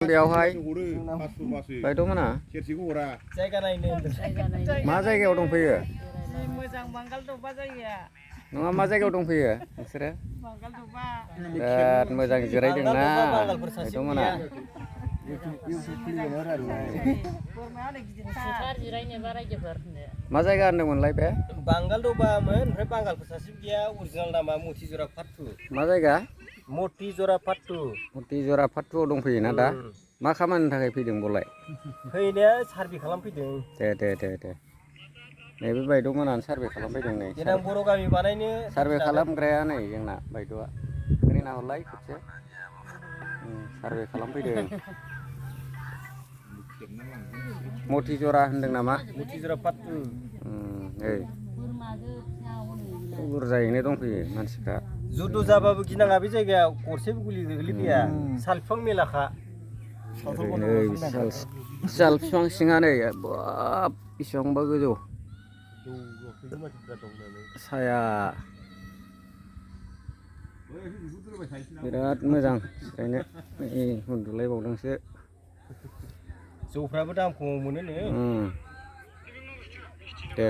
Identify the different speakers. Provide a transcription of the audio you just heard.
Speaker 1: बेयावहाय बायद'मोना
Speaker 2: जायगा नायनो
Speaker 1: मा जायगायाव दंफैयो?
Speaker 2: मोजां बांगाल दबा जायगाया
Speaker 1: नङा मा जायगायाव दंफैयो नोंसोरो?
Speaker 2: बांगाल दबा
Speaker 1: बिराद मोजां जिरायदोंना बायद'मोना। मा जायगा होनदोंमोनलाय बे?
Speaker 2: बांगाल दबामोन ओमफ्राय बांगालफोर सासे गैया अरिजिनाल नामा मतिजरा फाट्टु।
Speaker 1: मा जायगा?
Speaker 2: मतिजरा फाट्टु।
Speaker 1: मतिजरा फाट्टुआव दंफैयोना दा? मा खामानिनि थाखाय फैदों बलाय?
Speaker 2: फैनाया सारभे खालामफैदों।
Speaker 1: दे नैबे बायद'मोनानो सारभे खालामफैदों नै।
Speaker 2: देनां बर' गामि बानायनो
Speaker 1: सारभे खालामग्राया नै जोंना बायद'आ। खोनाना हरलाय खेबसे। सारभे खालामफैदों। मतिजरा होनदों नामा?
Speaker 2: मतिजरा फाट्टु।
Speaker 1: बुरजायैनो दंफैयो मानसिफ्रा।
Speaker 2: जुद्ध जाबाबो गिनाङा बे जायगायाव गरसेबो गुलि गोग्लैफैया। साल बिफां मेलाखा।
Speaker 1: साल बिफां सिङा नै बाब बेसेबांबा गोजौ साया बिराद मोजां जिरायनो नै उन्दुलायबावदोंसो।
Speaker 2: जौफ्राबो दाम खमाव मोनोनो।
Speaker 1: दे